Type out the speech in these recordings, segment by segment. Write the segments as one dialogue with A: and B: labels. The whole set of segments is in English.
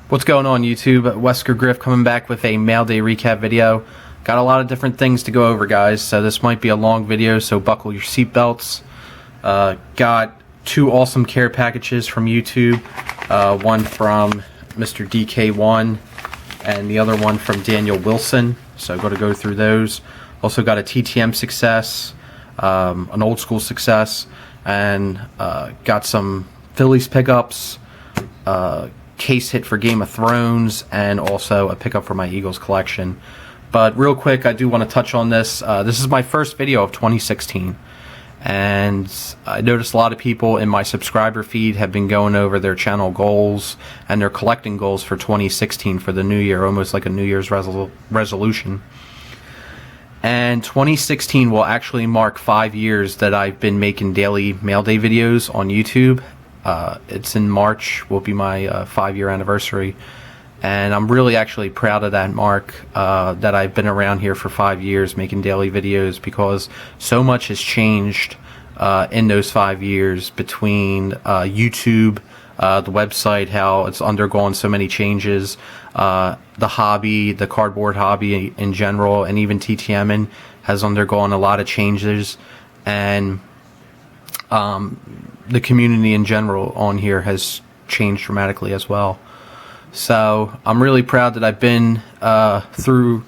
A: What's going on, YouTube? WeskerGriff coming back with a mail day recap video. Got a lot of different things to go over, guys, so this might be a long video, so buckle your seatbelts. Got two awesome care packages from YouTube. One from Mr. DK1 and the other one from Daniel Wilson, so I'm going to go through those. Also got a TTM success, an old school success, and got some Phillies pickups, case hit for Game of Thrones, and also a pickup for my Eagles collection. But real quick, I do want to touch on this. This is my first video of 2016, and I noticed a lot of people in my subscriber feed have been going over their channel goals and their collecting goals for 2016 for the new year, almost like a New Year's resolution. And 2016 will actually mark 5 years that I've been making daily mail day videos on YouTube. It's in March, will be my 5-year anniversary, and I'm really actually proud of that mark, that I've been around here for 5 years making daily videos, because so much has changed in those 5 years between YouTube, the website, how it's undergone so many changes, the hobby, the cardboard hobby in general, and even TTMing has undergone a lot of changes, and the community in general on here has changed dramatically as well. So I'm really proud that I've been through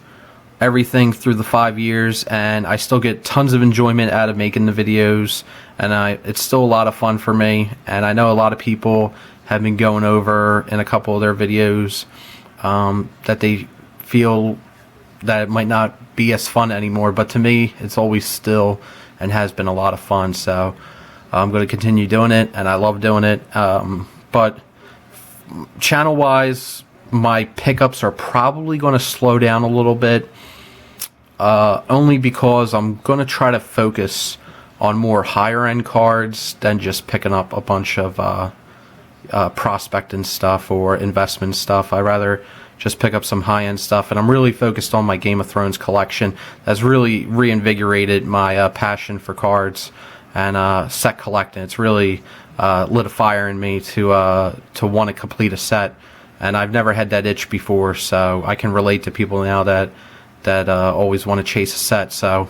A: everything through the 5 years, and I still get tons of enjoyment out of making the videos, and it's still a lot of fun for me. And I know a lot of people have been going over in a couple of their videos that they feel that it might not be as fun anymore, but to me it's always still and has been a lot of fun. So I'm going to continue doing it, and I love doing it. But channel wise, my pickups are probably going to slow down a little bit, only because I'm going to try to focus on more higher end cards than just picking up a bunch of prospecting stuff or investment stuff. I rather just pick up some high end stuff, and I'm really focused on my Game of Thrones collection. That's really reinvigorated my passion for cards and set collecting. It's really lit a fire in me to want to complete a set, and I've never had that itch before, so I can relate to people now that always want to chase a set. So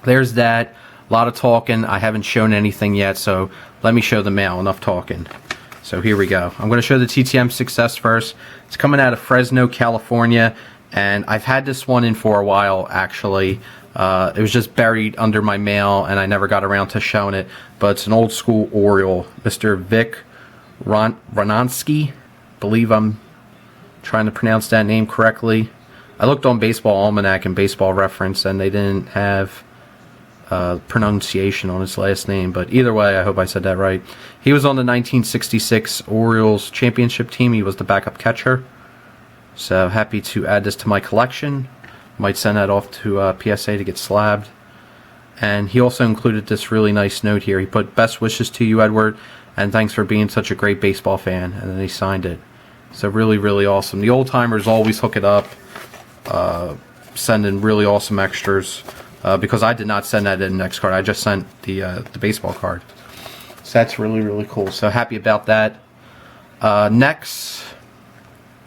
A: there's that. A lot of talking. I haven't shown anything yet, so let me show the mail. Enough talking. So here we go. I'm going to show the TTM success first. It's coming out of Fresno, California, and I've had this one in for a while, actually. It was just buried under my mail, and I never got around to showing it. But it's an old school Oriole, Mr. Vic Roznovsky. Believe I'm trying to pronounce that name correctly. I looked on Baseball Almanac and Baseball Reference, and they didn't have pronunciation on his last name. But either way, I hope I said that right. He was on the 1966 Orioles championship team. He was the backup catcher. So happy to add this to my collection. Might send that off to PSA to get slabbed. And he also included this really nice note here. He put, "Best wishes to you, Edward, and thanks for being such a great baseball fan." And then he signed it. So really, really awesome. The old timers always hook it up, sending really awesome extras. Because I did not send that in the next card. I just sent the baseball card. So that's really, really cool. So happy about that. Next,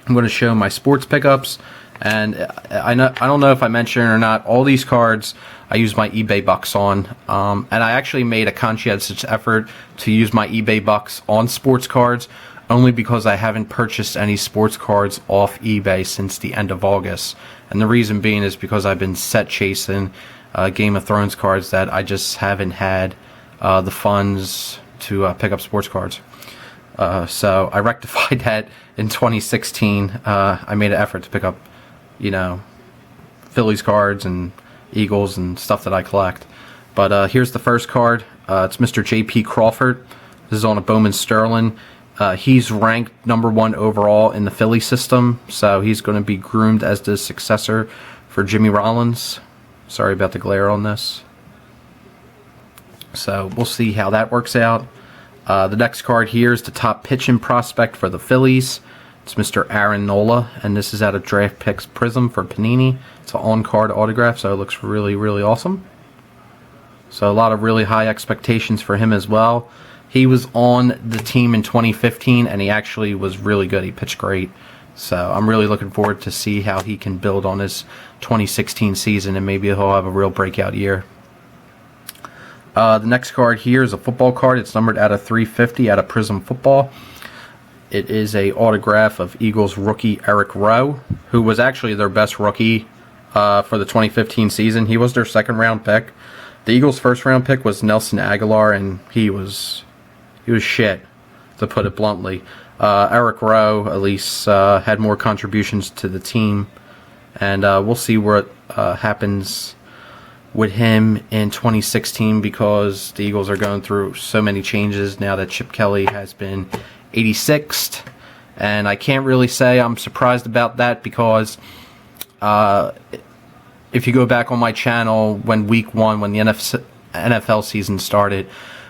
A: I'm going to show my sports pickups. And I don't know if I mentioned it or not, all these cards I use my eBay bucks on. And I actually made a conscientious effort to use my eBay bucks on sports cards, only because I haven't purchased any sports cards off eBay since the end of August. And the reason being is because I've been set chasing Game of Thrones cards that I just haven't had the funds to pick up sports cards. So I rectified that in 2016. I made an effort to pick up, Phillies cards and Eagles and stuff that I collect. But here's the first card. It's Mr. J.P. Crawford. This is on a Bowman Sterling. He's ranked #1 overall in the Philly system, so he's going to be groomed as the successor for Jimmy Rollins. Sorry about the glare on this. So we'll see how that works out. The next card here is the top pitching prospect for the Phillies. It's Mr. Aaron Nola, and this is out of Draft Picks Prism for Panini. It's an on-card autograph, so it looks really, really awesome. So a lot of really high expectations for him as well. He was on the team in 2015, and he actually was really good. He pitched great. So I'm really looking forward to see how he can build on his 2016 season, and maybe he'll have a real breakout year. The next card here is a football card. It's numbered out of 350 out of Prism Football. It is a autograph of Eagles rookie Eric Rowe, who was actually their best rookie for the 2015 season. He was their second round pick. The Eagles' first round pick was Nelson Aguilar, and he was shit, to put it bluntly. Eric Rowe at least had more contributions to the team, and we'll see what happens with him in 2016, because the Eagles are going through so many changes now that Chip Kelly has been 86th, and I can't really say I'm surprised about that, because if you go back on my channel when week 1, when the NFL season started,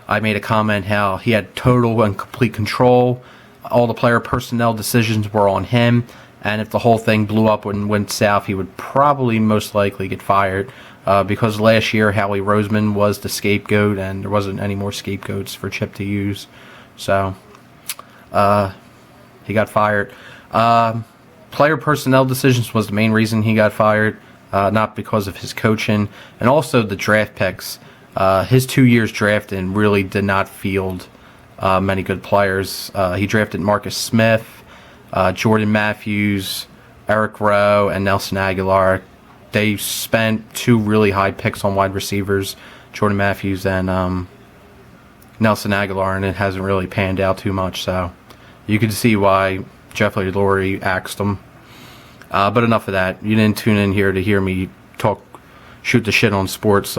A: I made a comment how he had total and complete control. All the player personnel decisions were on him, and if the whole thing blew up and went south, he would probably most likely get fired, because last year Howie Roseman was the scapegoat, and there wasn't any more scapegoats for Chip to use. So he got fired. Player personnel decisions was the main reason he got fired, not because of his coaching, and also the draft picks. His 2 years drafting really did not field many good players. He drafted Marcus Smith, Jordan Matthews, Eric Rowe, and Nelson Aguilar. They spent 2 really high picks on wide receivers, Jordan Matthews and Nelson Aguilar, and it hasn't really panned out too much. So you can see why Jeffrey Lurie axed him. But enough of that. You didn't tune in here to hear me shoot the shit on sports.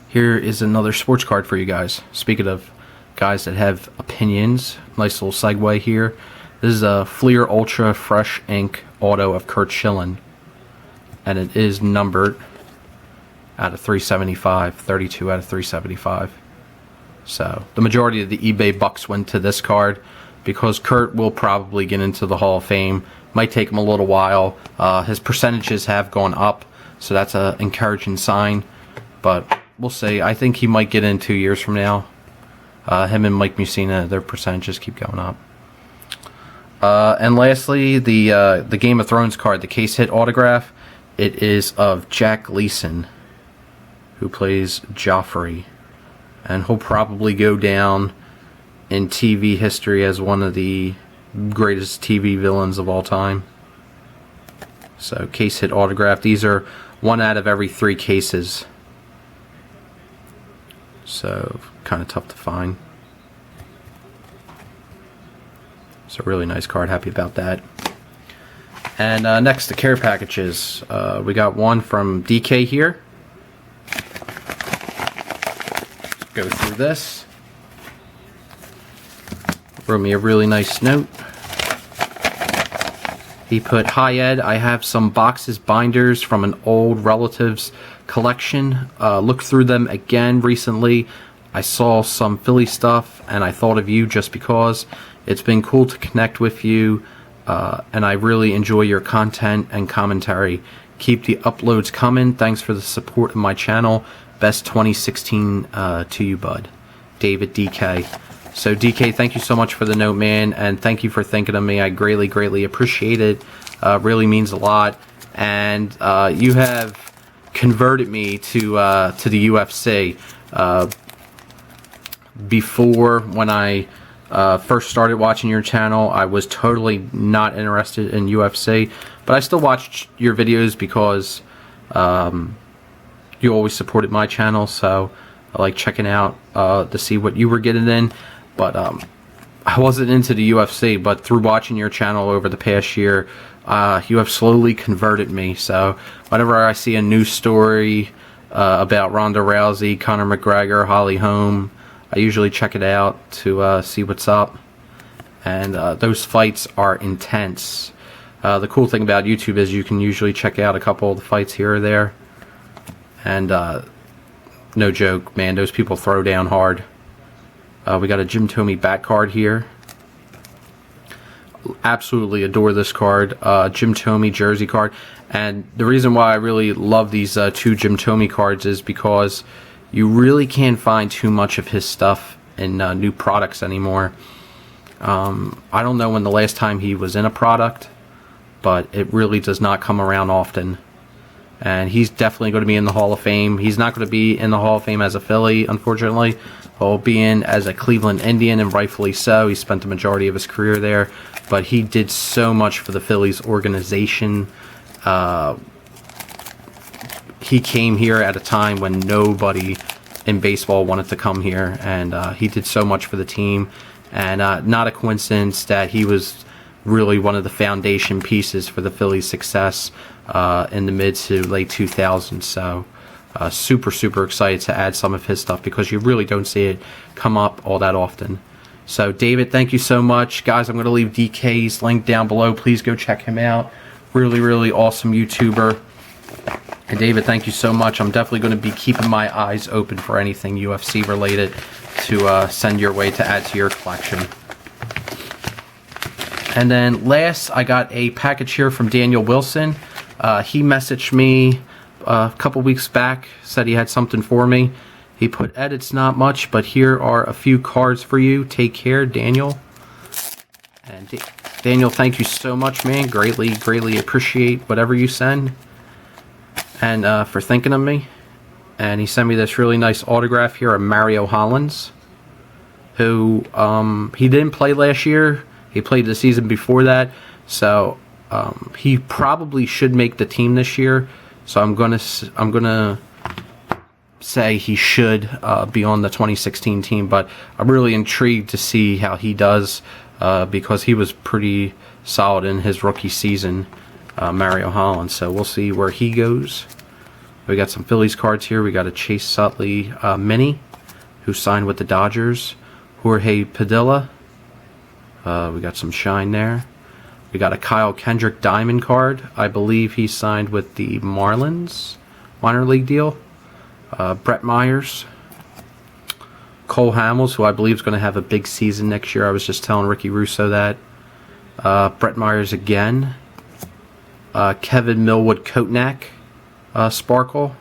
A: Here is another sports card for you guys. Speaking of guys that have opinions, nice little segue here. This is a Fleer Ultra Fresh Ink Auto of Curt Schilling, and it is numbered out of 375, 32 out of 375. So the majority of the eBay bucks went to this card, because Curt will probably get into the Hall of Fame. Might take him a little while. His percentages have gone up, so that's an encouraging sign. But we'll see. I think he might get in 2 years from now. Him and Mike Mussina, their percentages keep going up. And lastly, the Game of Thrones card, the case hit autograph. It is of Jack Gleason, who plays Joffrey, and he'll probably go down in TV history as one of the greatest TV villains of all time. So case hit autograph. These are 1 out of every 3 cases. So kind of tough to find. It's a really nice card. Happy about that. And next, the care packages. We got one from DK here. Go through this. Wrote me a really nice note. He put, "Hi Ed, I have some boxes binders from an old relative's collection. Looked through them again recently. I saw some Philly stuff and I thought of you just because. It's been cool to connect with you, and I really enjoy your content and commentary. Keep the uploads coming. Thanks for the support of my channel. Best 2016 to you, bud. David DK." So DK, thank you so much for the note, man, and thank you for thinking of me. I greatly, greatly appreciate it. Really means a lot. And you have converted me to the UFC. Before, when I first started watching your channel, I was totally not interested in UFC, but I still watched your videos because you always supported my channel, so I like checking out to see what you were getting in. But I wasn't into the UFC, but through watching your channel over the past year, you have slowly converted me. So whenever I see a news story about Ronda Rousey, Conor McGregor, Holly Holm, I usually check it out to see what's up. And those fights are intense. The cool thing about YouTube is you can usually check out a couple of the fights here or there. And no joke, man, those people throw down hard. We got a Jim Thome bat card here. Absolutely adore this card. Jim Thome jersey card. And the reason why I really love these 2 Jim Thome cards is because you really can't find too much of his stuff in new products anymore. I don't know when the last time he was in a product, but it really does not come around often. And he's definitely going to be in the Hall of Fame. He's not going to be in the Hall of Fame as a Philly, unfortunately. He'll be in as a Cleveland Indian, and rightfully so. He spent the majority of his career there. But he did so much for the Phillies organization. He came here at a time when nobody in baseball wanted to come here. And he did so much for the team. And not a coincidence that he was really one of the foundation pieces for the Phillies' success in the mid to late 2000s. So super excited to add some of his stuff because you really don't see it come up all that often. So David, thank you so much. Guys, I'm going to leave DK's link down below. Please go check him out. Really awesome YouTuber. And David, thank you so much. I'm definitely going to be keeping my eyes open for anything UFC related to send your way to add to your collection. And then last, I got a package here from Daniel Wilson. He messaged me a couple weeks back, said he had something for me. He put, Ed, it's not much, but here are a few cards for you. Take care, Daniel. And Daniel, thank you so much, man. Greatly appreciate whatever you send. And for thinking of me. And he sent me this really nice autograph here of Mario Hollins, who he didn't play last year. He played the season before that, so he probably should make the team this year. So I'm gonna say he should be on the 2016 team. But I'm really intrigued to see how he does because he was pretty solid in his rookie season, Mario Hollins. So we'll see where he goes. We got some Phillies cards here. We got a Chase Utley mini, who signed with the Dodgers. Jorge Padilla. We got some shine there. We got a Kyle Kendrick diamond card. I believe he signed with the Marlins minor league deal. Brett Myers. Cole Hamels, who I believe is going to have a big season next year. I was just telling Ricky Russo that. Brett Myers again. Kevin Millwood Kotnak Sparkle.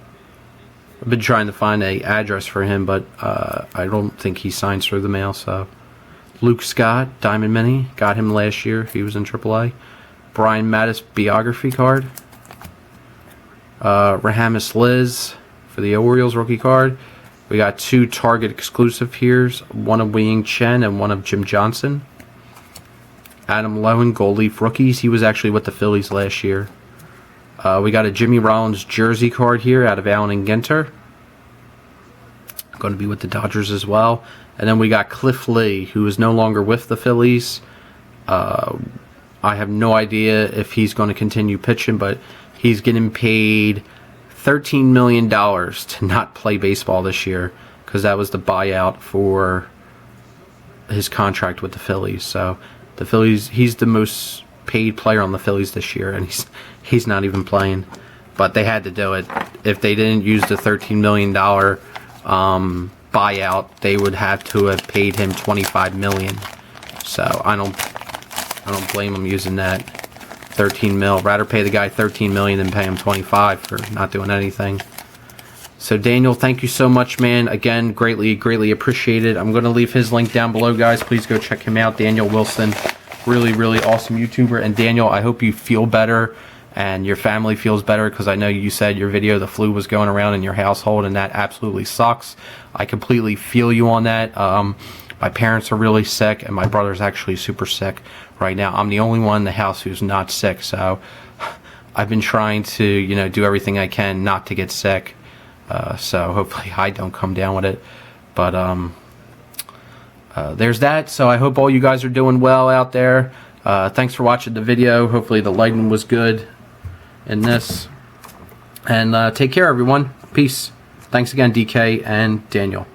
A: I've been trying to find an address for him, but I don't think he signs through the mail. So Luke Scott Diamond Mini, got him last year. He was in AAA. Brian Mattis biography card. Rahamis Liz for the Orioles rookie card. We got two Target exclusive here, one of Wei-Yin Chen and one of Jim Johnson. Adam Lowen Gold Leaf rookies. He was actually with the Phillies last year. We got a Jimmy Rollins jersey card here out of Allen and Ginter. Going to be with the Dodgers as well. And then we got Cliff Lee, who is no longer with the Phillies. I have no idea if he's going to continue pitching, but he's getting paid $13 million to not play baseball this year because that was the buyout for his contract with the Phillies. So the Phillies, he's the most paid player on the Phillies this year, and he's not even playing. But they had to do it. If they didn't use the $13 million buyout, they would have to have paid him $25 million. So I don't blame them using that 13 mil. Rather pay the guy 13 million than pay him 25 for not doing anything. So Daniel, thank you so much, man. Again, greatly appreciate it. I'm going to leave his link down below, guys. Please go check him out. Daniel Wilson, really awesome YouTuber. And Daniel, I hope you feel better and your family feels better, because I know you said your video, the flu was going around in your household, and that absolutely sucks. I completely feel you on that. My parents are really sick, and my brother's actually super sick right now. I'm the only one in the house who's not sick, so I've been trying to, you know, do everything I can not to get sick. So hopefully I don't come down with it. But there's that. So I hope all you guys are doing well out there. Thanks for watching the video. Hopefully the lighting was good in this. And take care, everyone. Peace. Thanks again, DK and Daniel.